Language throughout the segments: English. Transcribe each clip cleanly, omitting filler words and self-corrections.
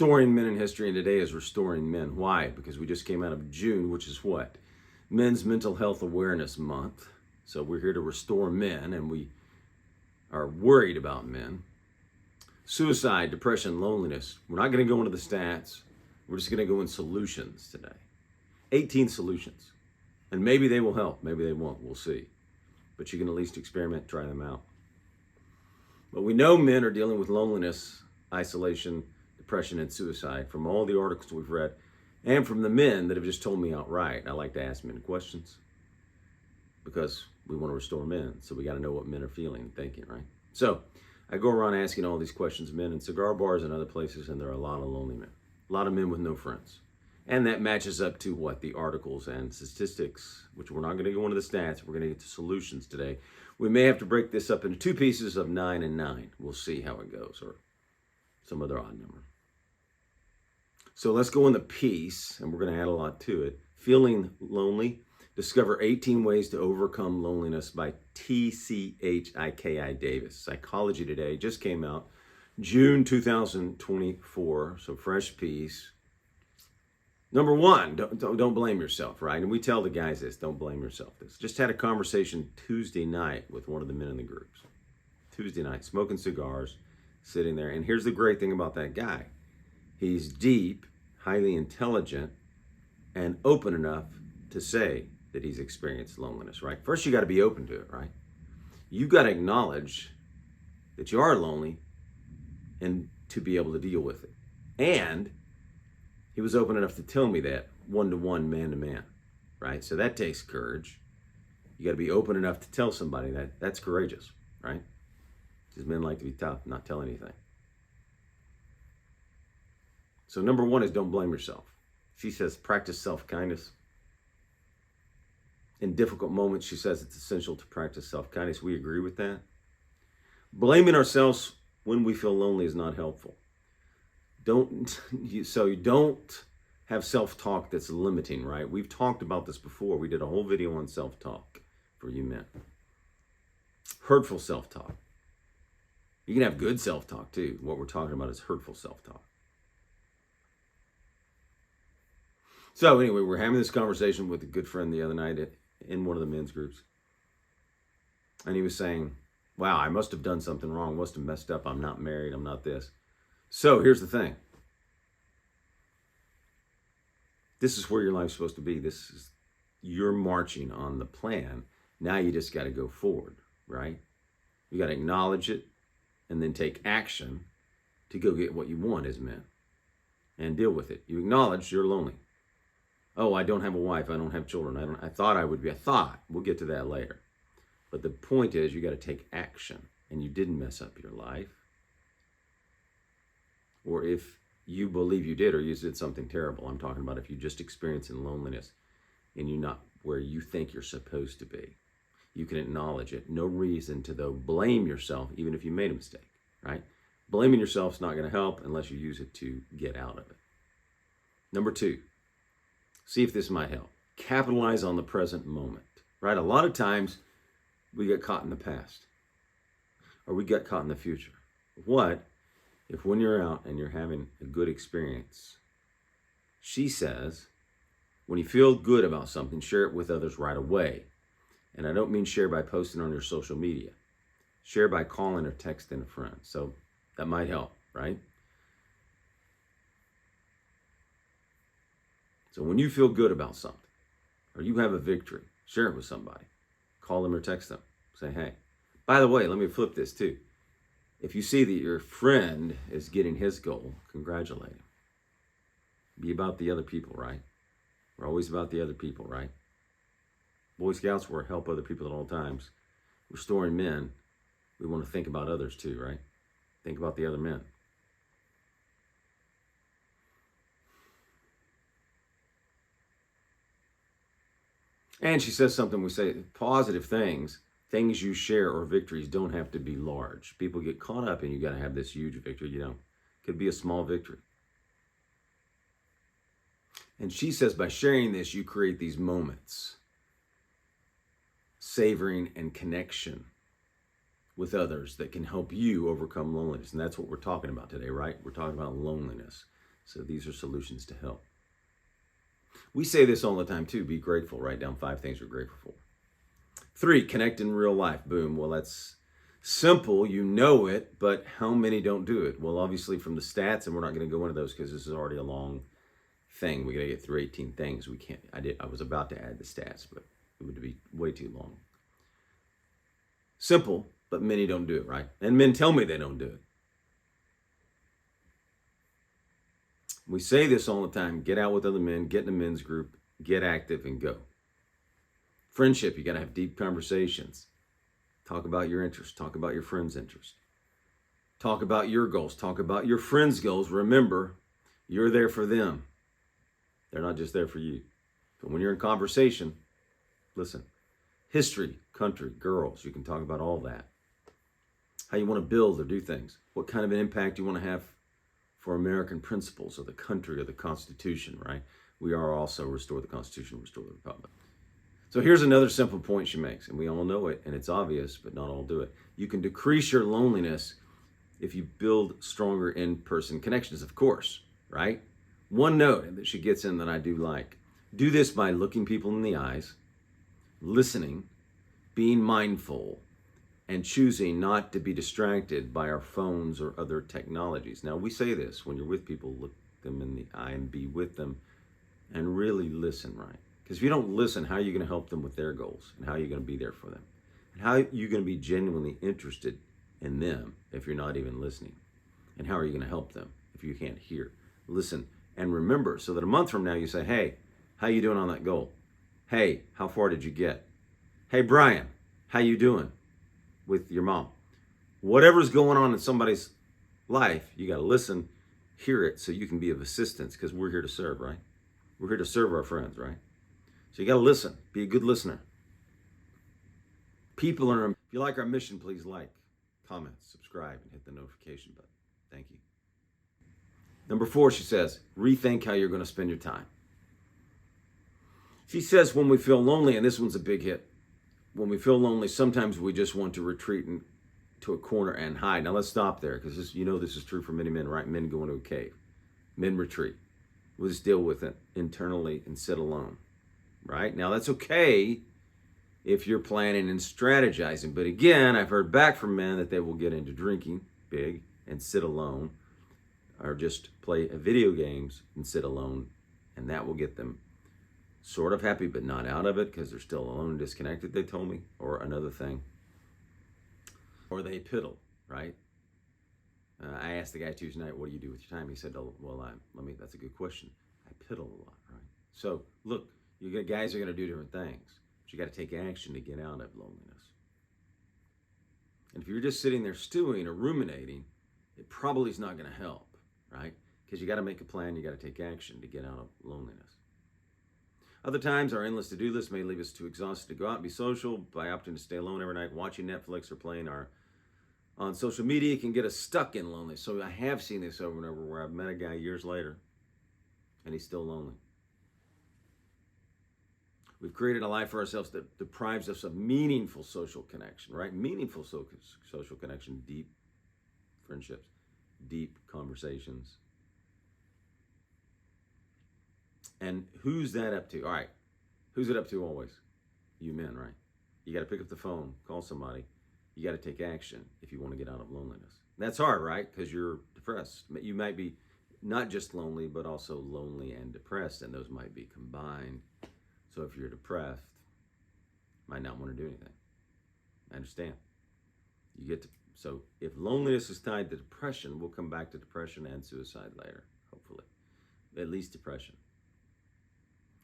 restoring men in history, and today is restoring men. Why? Because we just came out of June, which is what? Men's Mental Health Awareness Month. So we're here to restore men, and we are worried about men. Suicide, depression, loneliness. We're not going to go into the stats. We're just going to go in solutions today. 18 solutions. And maybe they will help. Maybe they won't. We'll see. But you can at least experiment, try them out. But we know men are dealing with loneliness, isolation, depression, and suicide from all the articles we've read and from the men that have just told me outright. I like to ask men questions because we want to restore men. So we got to know what men are feeling and thinking, right? So I go around asking all these questions of men in cigar bars and other places, and there are a lot of lonely men, a lot of men with no friends. And that matches up to what? The articles and statistics, which we're not going to go into the stats. We're going to get to solutions today. We may have to break this up into two pieces of 9 and 9. We'll see how it goes, or some other odd number. So let's go in the piece, and we're going to add a lot to it. Feeling lonely. Discover 18 ways to overcome loneliness by T.C.H.I.K.I. Davis. Psychology Today just came out June 2024, so fresh piece. Number one, don't blame yourself, right? And we tell the guys this, don't blame yourself. Just had a conversation Tuesday night with one of the men in the groups. Tuesday night, smoking cigars, sitting there. And here's the great thing about that guy. He's deep, highly intelligent, and open enough to say that he's experienced loneliness, right? First, you got to be open to it, right? You got to acknowledge that you are lonely and to be able to deal with it. And he was open enough to tell me that one-to-one, man-to-man, right? So that takes courage. You got to be open enough to tell somebody that. That's courageous, right? Because men like to be tough, not tell anything. So number one is don't blame yourself. She says practice self-kindness. In difficult moments, she says it's essential to practice self-kindness. We agree with that. Blaming ourselves when we feel lonely is not helpful. You don't have self-talk that's limiting, right? We've talked about this before. We did a whole video on self-talk for you men. Hurtful self-talk. You can have good self-talk too. What we're talking about is hurtful self-talk. So anyway, we're having this conversation with a good friend the other night in one of the men's groups. And he was saying, wow, I must have done something wrong. Must have messed up. I'm not married. I'm not this. So here's the thing. This is where your life's supposed to be. You're marching on the plan. Now you just got to go forward, right? You got to acknowledge it and then take action to go get what you want as men and deal with it. You acknowledge you're lonely. Oh, I don't have a wife. I don't have children. I thought I would be. I thought. We'll get to that later. But the point is you got to take action, and you didn't mess up your life. Or if you believe you did, or you did something terrible. I'm talking about if you just experiencing loneliness and you're not where you think you're supposed to be. You can acknowledge it. No reason to, though, blame yourself, even if you made a mistake, right? Blaming yourself is not going to help unless you use it to get out of it. Number two, see if this might help. Capitalize on the present moment, right? A lot of times we get caught in the past or we get caught in the future. What if when you're out and you're having a good experience, she says, when you feel good about something, share it with others right away. And I don't mean share by posting on your social media. Share by calling or texting a friend. So that might help, right? So when you feel good about something, or you have a victory, share it with somebody. Call them or text them. Say, hey. By the way, let me flip this too. If you see that your friend is getting his goal, congratulate him. Be about the other people, right? We're always about the other people, right? Boy Scouts will help other people at all times. Restoring men, we want to think about others too, right? Think about the other men. And she says something, we say positive things you share or victories don't have to be large. People get caught up and you got to have this huge victory. You know, it could be a small victory. And she says by sharing this, you create these moments, savoring and connection with others that can help you overcome loneliness. And that's what we're talking about today, right? We're talking about loneliness. So these are solutions to help. We say this all the time too. Be grateful. Write down 5 things we're grateful for. 3, connect in real life. Boom. Well, that's simple. You know it, but how many don't do it? Well, obviously from the stats, and we're not going to go into those because this is already a long thing. We got to get through 18 things. We can't. I was about to add the stats, but it would be way too long. Simple, but many don't do it, right? And men tell me they don't do it. We say this all the time. Get out with other men, get in a men's group, get active and go. Friendship, you got to have deep conversations. Talk about your interests. Talk about your friends' interests. Talk about your goals. Talk about your friends' goals. Remember, you're there for them. They're not just there for you. But when you're in conversation, listen. History, country, girls, you can talk about all that. How you want to build or do things. What kind of an impact you want to have for American principles or the country or the Constitution, right? We are also restore the Constitution, restore the Republic. So here's another simple point she makes, and we all know it, and it's obvious, but not all do it. You can decrease your loneliness if you build stronger in-person connections, of course, right? One note that she gets in that I do like. Do this by looking people in the eyes, listening, being mindful, and choosing not to be distracted by our phones or other technologies. Now, we say this, when you're with people, look them in the eye and be with them and really listen, right? Because if you don't listen, how are you going to help them with their goals? And how are you going to be there for them? And how are you going to be genuinely interested in them if you're not even listening? And how are you going to help them if you can't hear? Listen and remember, so that a month from now you say, hey, how you doing on that goal? Hey, how far did you get? Hey, Brian, how you doing with your mom? Whatever's going on in somebody's life, you got to listen, hear it, so you can be of assistance, because we're here to serve, right? We're here to serve our friends, right? So you got to listen. Be a good listener. People are, if you like our mission, please like, comment, subscribe, and hit the notification button. Thank you. Number 4, she says, rethink how you're going to spend your time. She says when we feel lonely, and this one's a big hit, when we feel lonely, sometimes we just want to retreat to a corner and hide. Now let's stop there, because this is true for many men, right? Men go into a cave. Men retreat. We'll just deal with it internally and sit alone, right? Now that's okay if you're planning and strategizing. But again, I've heard back from men that they will get into drinking big and sit alone, or just play video games and sit alone, and that will get them sort of happy but not out of it because they're still alone and disconnected, they told me. Or another thing, or they piddle, right? I asked the guy Tuesday night, what do you do with your time? He said, oh, well, that's a good question. I piddle a lot, right? So look, guys are going to do different things, but you got to take action to get out of loneliness. And if you're just sitting there stewing or ruminating, it probably is not going to help, right? Because you got to make a plan, you got to take action to get out of loneliness. Other times, our endless to-do list may leave us too exhausted to go out and be social. By opting to stay alone every night, watching Netflix or playing on social media can get us stuck in loneliness. So I have seen this over and over, where I've met a guy years later, and he's still lonely. We've created a life for ourselves that deprives us of meaningful social connection, right? Meaningful social connection, deep friendships, deep conversations. And who's that up to? All right, who's it up to always? You men, right? You got to pick up the phone, call somebody. You got to take action if you want to get out of loneliness. That's hard, right? Because you're depressed. You might be not just lonely, but also lonely and depressed, and those might be combined. So if you're depressed, you might not want to do anything. I understand. So if loneliness is tied to depression, we'll come back to depression and suicide later, hopefully. At least depression.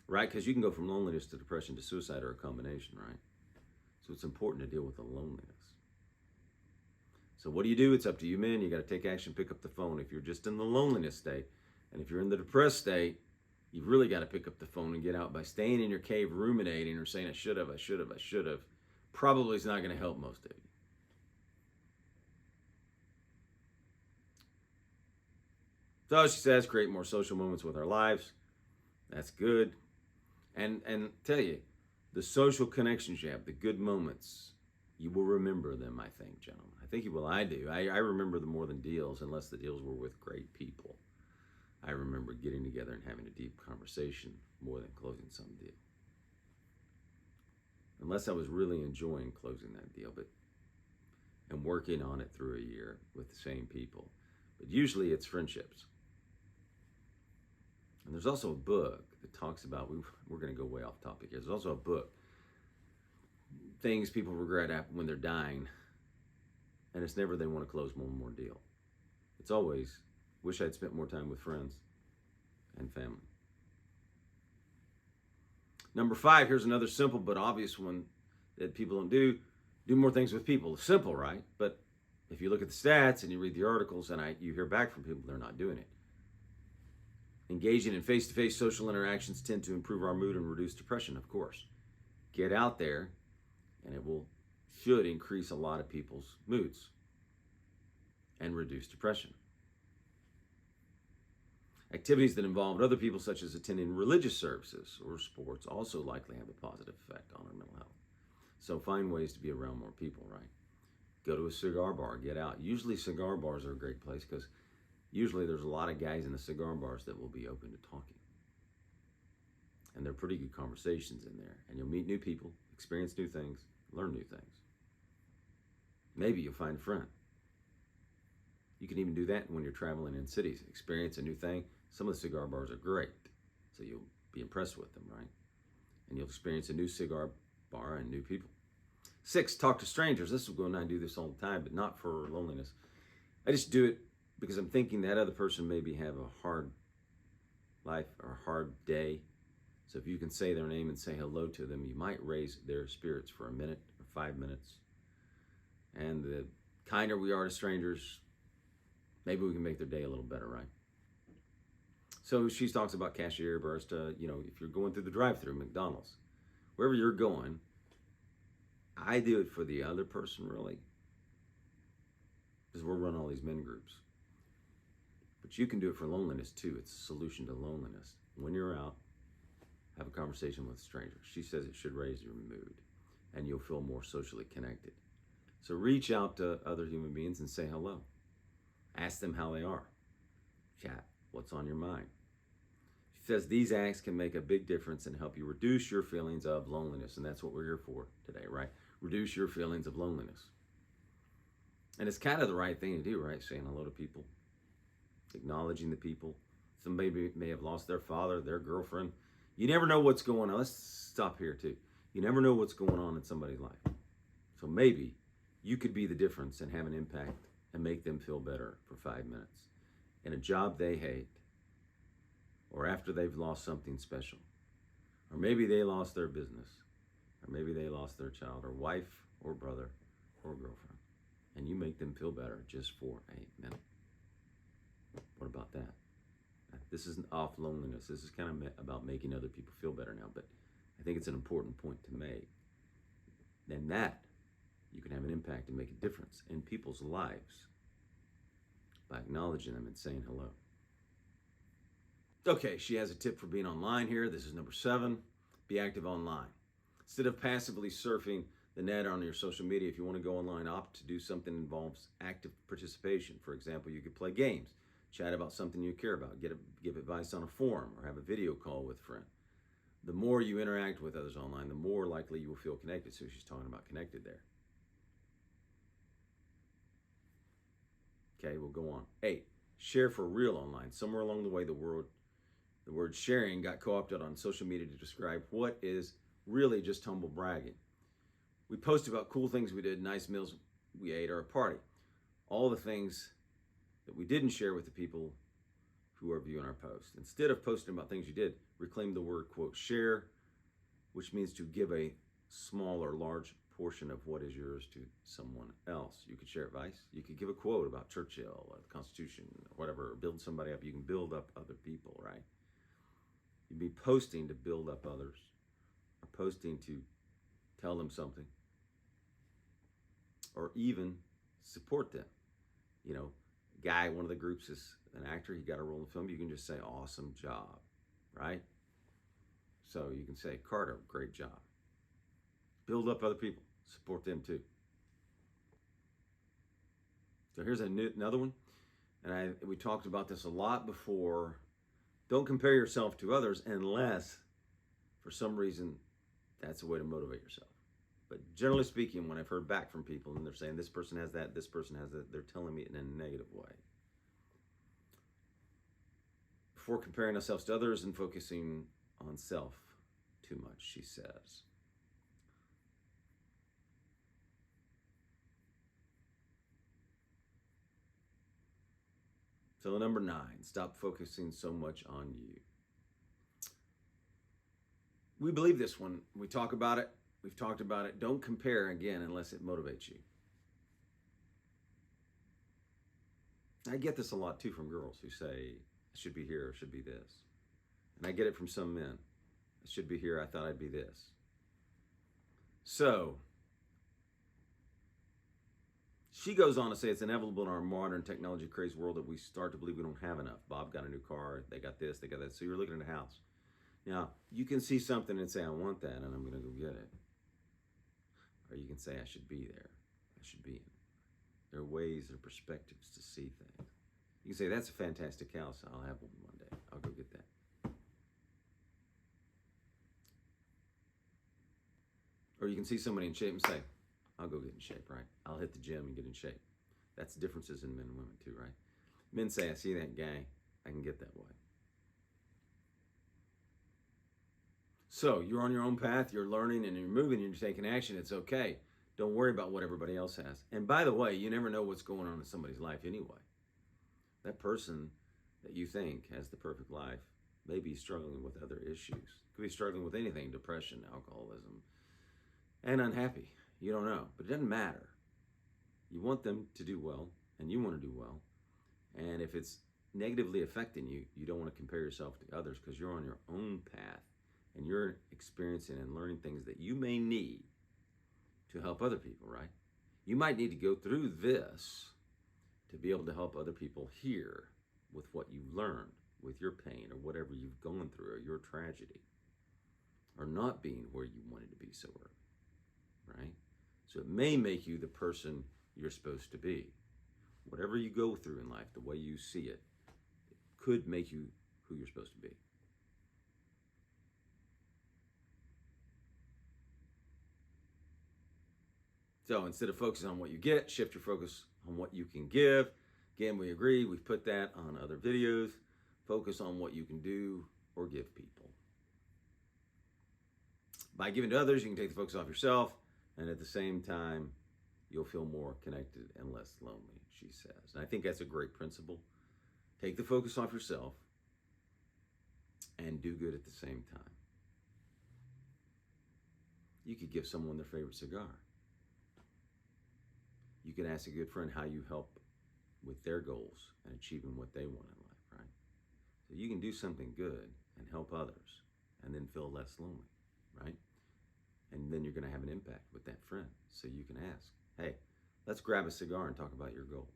Right? Because you can go from loneliness to depression to suicide, or a combination, right? So it's important to deal with the loneliness. So what do you do? It's up to you, men. You got to take action, pick up the phone. If you're just in the loneliness state, and if you're in the depressed state, you've really got to pick up the phone and get out. By staying in your cave ruminating or saying, I should have, probably is not going to help most of you. So she says, create more social moments with our lives. That's good. And tell you, the social connections you have, the good moments, you will remember them, I think, gentlemen. I think you will. I do. I remember them more than deals, unless the deals were with great people. I remember getting together and having a deep conversation more than closing some deal. Unless I was really enjoying closing that deal, and working on it through a year with the same people. But usually it's friendships. And there's also a book that talks about, we're going to go way off topic here. There's also a book, things people regret when they're dying, and it's never they want to close one more deal. It's always, wish I'd spent more time with friends and family. Number 5, here's another simple but obvious one that people don't do. Do more things with people. It's simple, right? But if you look at the stats and you read the articles and you hear back from people, they're not doing it. Engaging in face-to-face social interactions tend to improve our mood and reduce depression, of course. Get out there, and it should increase a lot of people's moods and reduce depression. Activities that involve other people, such as attending religious services or sports, also likely have a positive effect on our mental health. So find ways to be around more people, right? Go to a cigar bar, get out. Usually cigar bars are a great place because usually there's a lot of guys in the cigar bars that will be open to talking. And they're pretty good conversations in there. And you'll meet new people, experience new things, learn new things. Maybe you'll find a friend. You can even do that when you're traveling in cities. Experience a new thing. Some of the cigar bars are great, so you'll be impressed with them, right? And you'll experience a new cigar bar and new people. 6, talk to strangers. This will go, and I do this all the time, but not for loneliness. I just do it because I'm thinking that other person maybe have a hard life or a hard day. So if you can say their name and say hello to them, you might raise their spirits for a minute or 5 minutes. And the kinder we are to strangers, maybe we can make their day a little better, right? So she talks about cashier, barista, if you're going through the drive-thru, McDonald's, wherever you're going, I do it for the other person, really, because we're running all these men groups. But you can do it for loneliness, too. It's a solution to loneliness. When you're out, have a conversation with strangers. She says it should raise your mood, and you'll feel more socially connected. So reach out to other human beings and say hello. Ask them how they are. Chat. What's on your mind? She says these acts can make a big difference and help you reduce your feelings of loneliness. And that's what we're here for today, right? Reduce your feelings of loneliness. And it's kind of the right thing to do, right? Saying hello to people. Acknowledging the people. Somebody may have lost their father, their girlfriend. You never know what's going on. Let's stop here, too. You never know what's going on in somebody's life. So maybe you could be the difference and have an impact and make them feel better for 5 minutes in a job they hate, or after they've lost something special, or maybe they lost their business, or maybe they lost their child, or wife, or brother, or girlfriend, and you make them feel better just for a minute. What about that? This isn't off loneliness. This is kind of about making other people feel better now, but I think it's an important point to make. Then that, you can have an impact and make a difference in people's lives by acknowledging them and saying hello. Okay, she has a tip for being online here. This is number 7. Be active online. Instead of passively surfing the net on your social media, if you want to go online, opt to do something that involves active participation. For example, you could play games, chat about something you care about, give advice on a forum, or have a video call with a friend. The more you interact with others online, the more likely you will feel connected. So she's talking about connected there. Okay, we'll go on. 8, share for real online. Somewhere along the way, the word sharing got co-opted on social media to describe what is really just humble bragging. We post about cool things we did, nice meals we ate, or a party. All the things that we didn't share with the people who are viewing our post. Instead of posting about things you did, reclaim the word, quote, share, which means to give a small or large portion of what is yours to someone else. You could share advice. You could give a quote about Churchill or the Constitution or whatever, or build somebody up. You can build up other people, right? You'd be posting to build up others, or posting to tell them something, or even support them. Guy, one of the groups is an actor. He got a role in the film. You can just say, awesome job, right? So you can say, Carter, great job. Build up other people. Support them too. So here's another one. And we talked about this a lot before Don't compare yourself to others unless, for some reason, that's a way to motivate yourself. But generally speaking, when I've heard back from people and they're saying this person has that, this person has that, they're telling me it in a negative way. Before comparing ourselves to others and focusing on self too much, she says. So number 9, stop focusing so much on you. We believe this one. We talk about it. We've talked about it. Don't compare again unless it motivates you. I get this a lot too from girls who say, I should be here, or should be this. And I get it from some men. I should be here, I thought I'd be this. So, she goes on to say it's inevitable in our modern technology crazed world that we start to believe we don't have enough. Bob got a new car, they got this, they got that. So you're looking at a house. Now, you can see something and say, I want that, and I'm going to go get it. Or you can say, I should be there. I should be in it. There are ways, there are perspectives to see things. You can say, that's a fantastic house. I'll have one day. I'll go get that. Or you can see somebody in shape and say, I'll go get in shape, right? I'll hit the gym and get in shape. That's differences in men and women too, right? Men say, I see that guy, I can get that way. So you're on your own path, you're learning and you're moving and you're taking action. It's okay. Don't worry about what everybody else has. And by the way, you never know what's going on in somebody's life anyway. That person that you think has the perfect life may be struggling with other issues. Could be struggling with anything, depression, alcoholism, and unhappy. You don't know, but it doesn't matter. You want them to do well, and you want to do well. And if it's negatively affecting you, you don't want to compare yourself to others because you're on your own path and you're experiencing and learning things that you may need to help other people, right? You might need to go through this to be able to help other people here with what you've learned, with your pain or whatever you've gone through or your tragedy, or not being where you wanted to be so early, right? So it may make you the person you're supposed to be. Whatever you go through in life, the way you see it, it could make you who you're supposed to be. So instead of focusing on what you get, shift your focus on what you can give. Again, we agree. We've put that on other videos. Focus on what you can do or give people. By giving to others, you can take the focus off yourself, and at the same time, you'll feel more connected and less lonely, she says. And I think that's a great principle. Take the focus off yourself and do good at the same time. You could give someone their favorite cigar. You can ask a good friend how you help with their goals and achieving what they want in life, right? So you can do something good and help others and then feel less lonely, right? And then you're going to have an impact with that friend. So you can ask, hey, let's grab a cigar and talk about your goals.